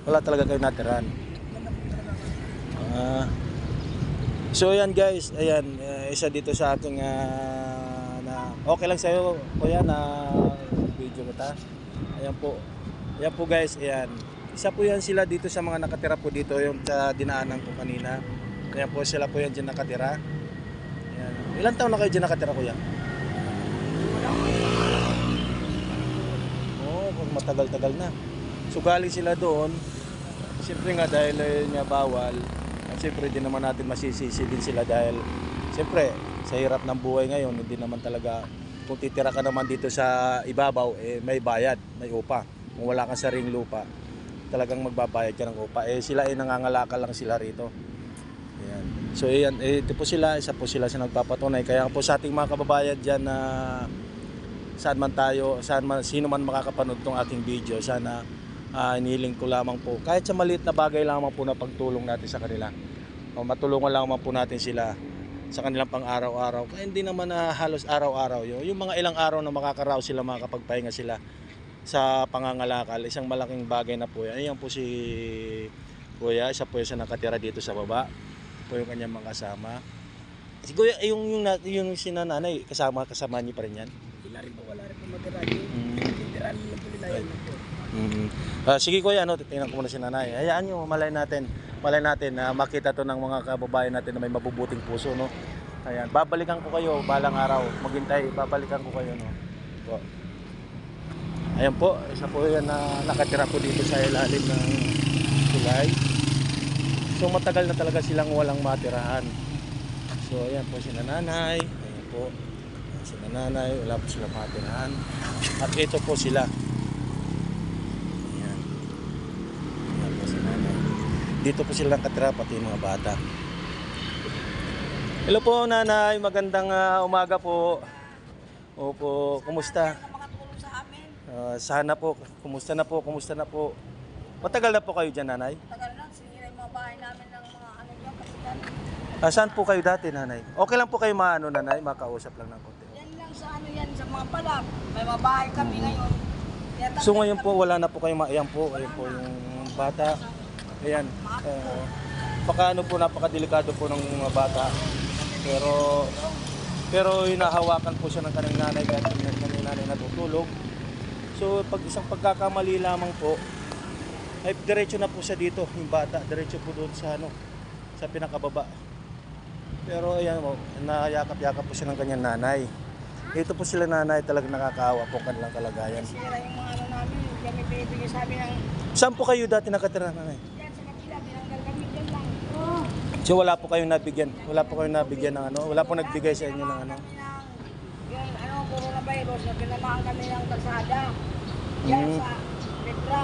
Wala talaga kayo natiran. Ah, so yan guys, ayan, isa dito sa ating na okay lang sa'yo kuya na video kita. Ayan po. Ayan po guys, ayan. Isa po yan sila dito sa mga nakatira po dito yung sa dinaanan ko kanina. Ayan po sila po yan dyan nakatira. Ayan. Ilang taon na kayo dyan nakatira kuya? Oo, matagal-tagal na. So galing sila doon. Siyempre nga dahil nga bawal. At siyempre din naman natin masisisi din sila dahil siyempre sa hirap ng buhay ngayon hindi naman talaga kung titira ka naman dito sa ibabaw may bayad, may upa. Kung wala kang sariling lupa, talagang magbabayad ka ng upa. Sila nangangalakal lang sila rito. Ayan. So ayan, ito po sila, isa po sila sa nagpapatunay. Kaya po sa ating mga kababayan diyan na saan man tayo, sino man makakapanood tong ating video, sana inihiling ko lamang po kahit sa maliit na bagay lamang po na pagtulong natin sa kanila. Matulungan lamang po natin sila sa kanilang pang araw-araw. Kaya hindi naman halos araw-araw yung mga ilang araw na makakaraos sila, makakapagpahinga sila sa pangangalakal, isang malaking bagay na po yan. Ayan po si Kuya, isa po yung nakatira dito sa baba. Po yung kanyang mga kasama. Si Kuya, yung sinananay, kasama niyo pa rin yan? Wala rin po matira. Titirahan nila po nila yan po. Sige Kuya, tingnan ko muna si nanay. Hayaan nyo, malay natin na makita to ng mga kababayan natin na may mabubuting puso, no? Ayan, babalikan ko kayo balang araw, maghintay, babalikan ko kayo, no? Po. Ayan po, isa po yan na nakatira po dito sa ilalim ng tulay. So matagal na talaga silang walang matirahan. So ayan po si nanay, ayan po si nanay, wala po silang matirahan. At ito po sila. Dito po sila nakatira, pati yung mga bata. Hello po nanay, magandang umaga po. Opo, kumusta? Sana po, kumusta na po? Matagal na po kayo dyan nanay? Tagal na, sinira yung mga bahay namin ng mga ano dyan, kapitan. Saan po kayo dati nanay? Okay lang po kayo nanay, makausap lang ng konti. Yan lang sa ano yan, sa mga palap. May mga bahay kami ngayon. So ngayon po wala na po kayo, ayan po yung bata. Ayan, baka po, napakadelikado po ng mga bata. Pero hinahawakan po siya ng kanyang nanay kahit kanyang nanay natutulog. So pag isang pagkakamali lamang po, ay diretso na po siya dito, yung bata, diretso po doon sa pinakababa. Pero ayan mo, nayakap-yakap po siya ng kanyang nanay. Ito po sila nanay, talagang nakakaawa po kanilang kalagayan. Sinira yung mga ano namin, yan may binibigay sabi ng... Saan po kayo dati nakatira nanay? Yan sa kapila, binanggal kami dyan lang. So wala po kayong nabigyan ng wala po nagbigay sa inyo ng ano? Yung coronavirus na pinamaan kami ng kalsada. Yan sa Petra.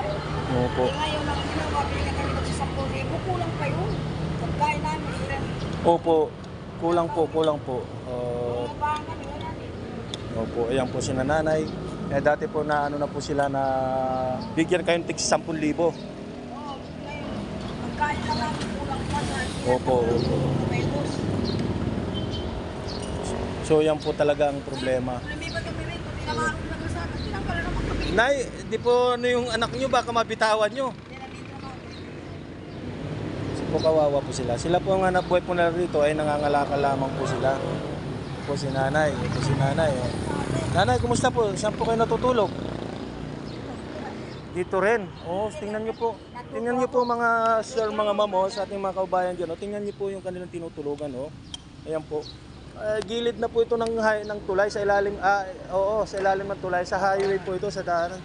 Opo. Ngayon lang ginawa, binigyan kami ng 10,000, kulang pa yun. Pagkain namin, sila. Opo, kulang po. Kumabahan kami, wala din. Opo, ayan po si nanay. Dati po na na po sila na bigyan kayong tig 10,000. Oo, ngayon, pagkain lang namin, kulang pa sa Opo. virus. So yan po talaga ang problema. Lumipat kami rito, tinamaan ko lang sa akin, tinanggalan naman kami. Nay, di po yung anak nyo, baka mabitawan nyo. Nandito naman. So po kawawa po sila. Sila po ang anak buhay po na rito ay nangangalakal lamang po sila. Po si nanay, oh. Nanay, kumusta po? Saan po kayo natutulog? Dito rin. Oh, tingnan niyo po. Tingnan niyo po mga sir, mga mamo sa ating mga kababayan diyan. Oh, tingnan niyo po yung kanilang tinutulugan, oh. Ayan po. Gilid na po ito ng tulay sa ilalim. Sa ilalim ng tulay sa highway po ito sa daanan.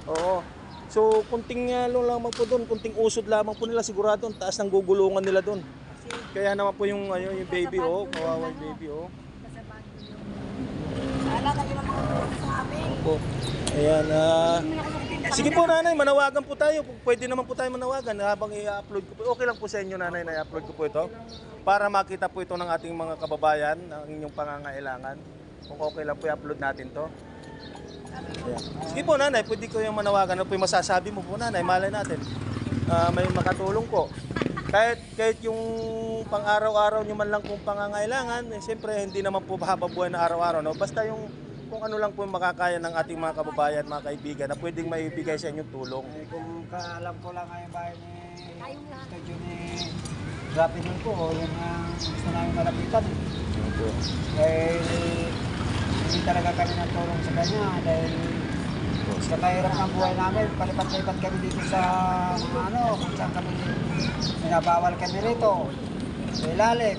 Oo. So, kunting lamang po doon, kunting usod lamang po nila sigurado ang taas ng gugulungan nila doon. Kaya naman po yung baby, oh, kawawa yung baby, oh. Sana kayo naman mga sa amin. Po. Ayan, sige po nanay, manawagan po tayo. Pwede naman po tayo manawagan habang i-upload ko po. Okay lang po sa inyo nanay na i-upload ko po ito para makita po ito ng ating mga kababayan ang inyong pangangailangan. Kung okay lang po i-upload natin to. Ayan. Sige po nanay, pwede ko yung manawagan. Ano po yung masasabi mo po nanay? Malay natin. May makatulong po. Kahit yung pang-araw-araw nyo man lang kung pangangailangan, siyempre hindi naman po habang buhay na araw-araw. No? Basta yung kung ano lang po makakaya ng ating mga kababayan, mga kaibigan na pwedeng maibigay sa inyong tulong. Kung pagkaalam ko lang ngayong bahay ni studio ni Rapid nun po, yung gusto namin malapitan. Opo. Dahil hindi talaga kami natulong sa kanya dahil sa kahirap ng buhay namin, palipat-lipat kami dito sa mga kung saan kami binabawal kami rito. Sa ilalim.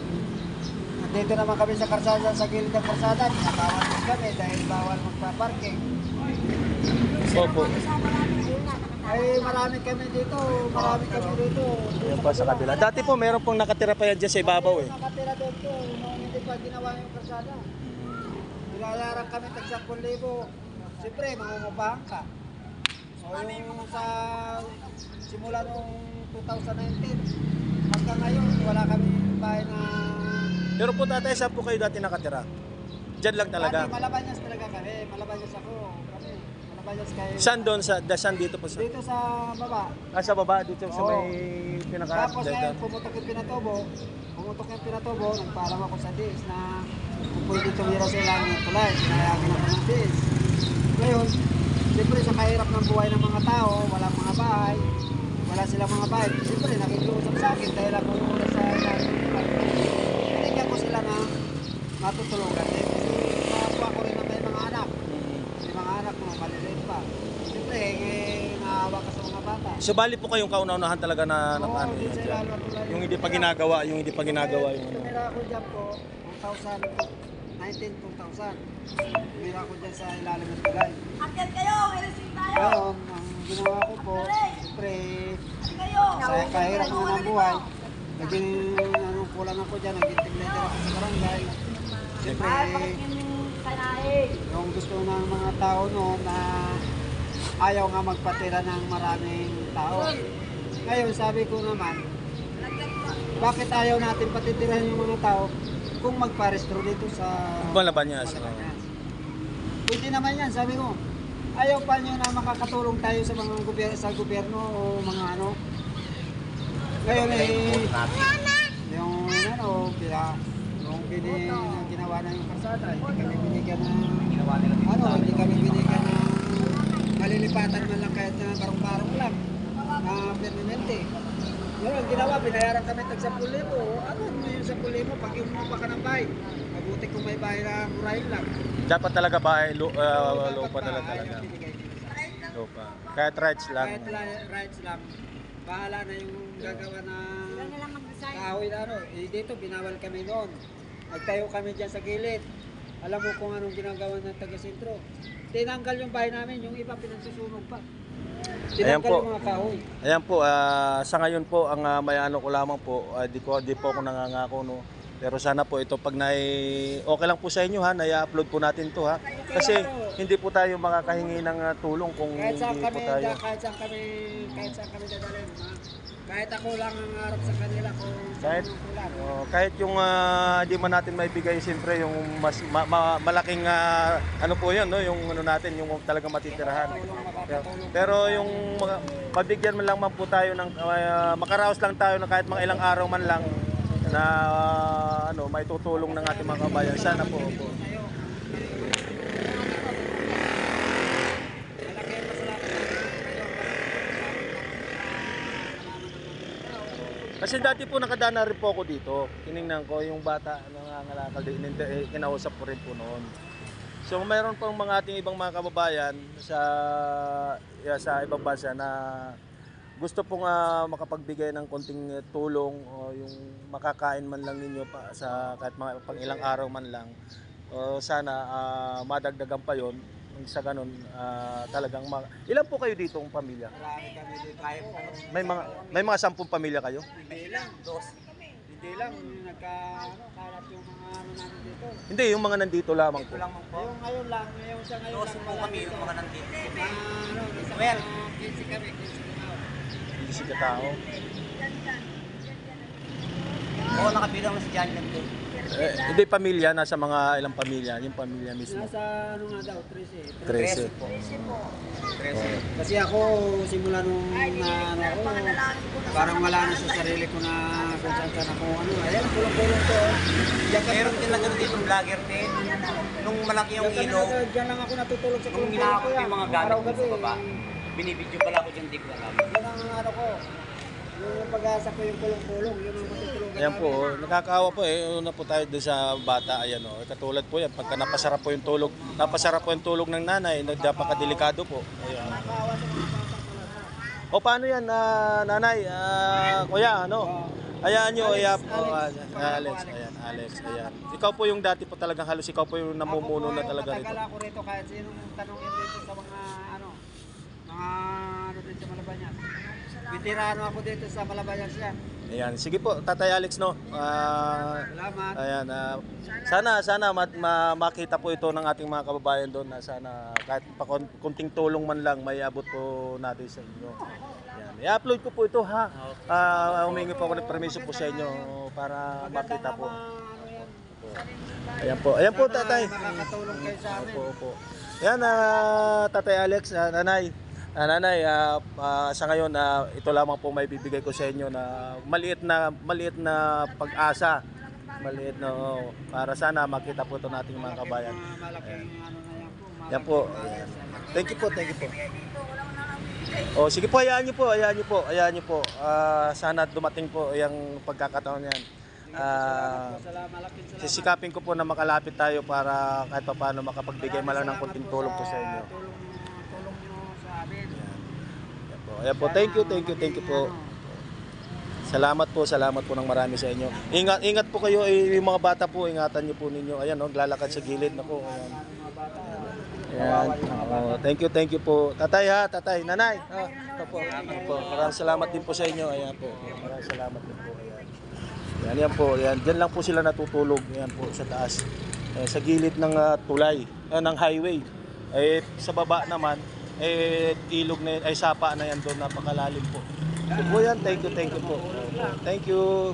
Nandito naman kami sa karsada, sa gilid ng karsada, binabawal din kami dahil bawal magpa-parking. Opo. Ay, marami kami dito. Yan pa sa kabila. Dati po, meron pong nakatira pa yan dyan sa ibabaw eh. Nakatira doon po, nung hindi pa ginawa yung karsada. Nilalarang kami tag 10,000. Siyempre, mangungupahan ka. So, yung sa simula nung 2019, hanggang ngayon, wala kami bahay na... Pero po tatay, saan po kayo dati nakatira? Diyan lang talaga. Kami, Malabanyas talaga kami. Malabanyas ako. Kami, Malabanyas kayo. Saan doon? Saan dito po? Dito sa baba. Sa baba, dito sa Oo. may pinaka... Tapos ngayon, pumutok yung pinatobo, nagpaalam ako sa DIS na kung pwede tumira sa ilang ng tulay, sinayagan ako ng DIS. Ngayon, siyempre sa kahirap ng buhay ng mga tao, walang mga bahay, wala silang mga bahay, siyempre nakikiusap sa akin dahil ako muna sa ilang ng tulay. Tinigyan ko sila na matutulungan din. Nakakuha ko rin na may mga anak. May mga anak mo, maliliit pa. Siyempre, naawa ka sa mga bata. So bali po kayong kauna-unahan talaga na Oo, ano din yan sa dyan? ilang ng tulay. Yung hindi pa ginagawa, yung Tumira ako dyan po, 2019-2000. Tumira ako dyan sa ilalim ng tulay. Akyat kayo, ilising tayo. Ngayon, ang ginawa ko po, siyempre, Kayo. sa kahirap nga ng buhay, naging kulang ako dyan, naging team leader ako sa barangay. Siyempre, Ay, bakit yung kanahin? yung gusto ng mga tao noon na ayaw nga magpatira ng maraming tao. Ngayon, sabi ko naman, bakit ayaw natin patitirahan yung mga tao kung magparestro dito sa Malabanyas. Malabanyas? Pwede naman yan, sabi ko. Ayaw pa nyo na makakatulong tayo sa mga gobyerno o mga ano. Ngayon yung ginawa na yung karsada, hindi kami binigyan ng hindi kami binigyan ng malilipatan man lang kahit na barong-barong lang na permanente. Yun ang ginawa, binayaran kami tag 10,000. Ano yung 10,000 pag umupa ka ng bahay? Mabuti kung may bahay na murahin lang. Dapat talaga bahay, Dapat lupa bahay talaga. ang binigay nila sa akin. Lupa. Kahit rights lang. Kahit rights lang, bahala na yung gagawa na Sila nilang mag-design. kahoy na ano. Eh, dito, binawal kami noon. Nagtayo kami dyan sa gilid. Alam mo kung anong ginagawa ng taga-sentro. Tinanggal yung bahay namin, yung iba pinagsusunog pa. Ayan Tinanggal po. yung mga kahoy. Ayan po, sa ngayon po, ang may ano ko lamang po, di po ako nangangako, no. Pero sana po ito pag okay lang po sa inyo ha, na-upload po natin to ha. Kasi hindi po tayo makakahingi ng tulong kung Kahit saan hindi kami, po tayo. kahit saan kami dadalhin. Kahit ako lang ang harap sa kanila kung Kahit- saan kulang. Kahit yung hindi man natin maibigay siyempre yung mas malaking ano po 'yun no, yung ano natin yung talagang matitirahan. Pero yung mabigyan man lang man po tayo ng makaraos lang tayo ng kahit mga ilang araw man lang na ano may tutulong ng ating mga kabayan. Sana po. Malaki ang pasalamat Kasi dati po nakadana rin po ako dito. Tiningnan ko yung bata nangangalakal din. Kinausap ko rin po noon. So mayroon pang mga ating ibang mga kababayan sa ibang bansa na gusto pong makapagbigay ng konting tulong o yung makakain man lang ninyo pa sa kahit mga pang ilang araw man lang. O sana madagdagan pa yon. Sa ganun talagang ilan po kayo dito ng pamilya? Marami kami dito. May mga 10 pamilya kayo? Hindi lang. Hindi lang. Kalat yung mga ano namin dito. Hindi, yung mga nandito lamang po. Yung ngayon lang. Ngayon sa ngayon lang. po kami, yung mga nandito. Well, 15 kami. 15 na. Hindi si katao. Oo, nakabilang na si Jan nandito. Hindi pamilya, nasa mga ilang pamilya, yung pamilya mismo. Nasa ano nga daw, 13. 13. po. Kasi ako, simula nung parang wala na sa sarili ko na kung saan ako ano. Ayan, pulong-pulong to. Meron din na gano'n dito vlogger din. Nung malaki yung ilog, Diyan lang ako natutulog sa nung pulong-pulong hinahakot ko yan. yung mga gamit mo Araw-gabi. sa baba. Binibidyo pala ako dyan, di ko alam. Yun ang ano ko. Yung pag-asa ko yung kulong-kulong. Yun ang matutulungan Ayan po, nakakaawa po una po tayo doon sa bata, ayan o. Katulad po yan, pagka napasarap po yung tulog ng nanay, nagdapakadelikado po. Ayan. Nakakaawa sa mga batang talaga. O paano yan, nanay, kuya, ano? Ayan nyo, ayan po, Alex, ayan. Ikaw po yung dati po talagang halos, ikaw po yung namumuno na talaga rito. Matagal ako rito kahit sinong tanongin dito sa mga ano dito sa Malabañas. Veterano ako dito sa Malabañas yan. Ayan, sige po, Tatay Alex, no? Salamat. Ayan, sana makita po ito ng ating mga kababayan doon na sana kahit pa kunting tulong man lang may abot po natin sa inyo. Ayan, i-upload ko po ito ha. Humingi po ako ng permiso po sa inyo para makita po. Ayan po, Tatay. Makakatulong kayo sa amin. Opo. Ayan, Tatay Alex, Nanay. Nanay, sa ngayon ito lamang po may bibigay ko sa inyo na maliit na pag-asa. Maliit na para sana makita po ito nating mga kabayan. Malaking ano na yan po. Yan po. Ayan. Thank you po. Oh, sige po, hayaan niyo po. Sana dumating po yung pagkakataon niyan. Malaking salamat. Sisikapin ko po na makalapit tayo para kahit paano makapagbigay man lang ng konting tulong po sa inyo. Tulong nyo sa amin. Ayan po. Thank you po. Salamat po ng marami sa inyo. Ingat po kayo, yung mga bata po, ingatan niyo po ninyo. Ayan, naglalakad sa gilid na po. Ayan. Thank you po. Tatay, nanay. Ito po. Maraming salamat din po sa inyo. Ayan po. Maraming salamat din po. Ayan. Yan po. Ayan. Diyan lang po sila natutulog. Ayan po sa taas. Sa gilid ng tulay, ng highway. Sa baba naman, ilog na sapa na yan doon, napakalalim po. So po yan, thank you po. Thank you.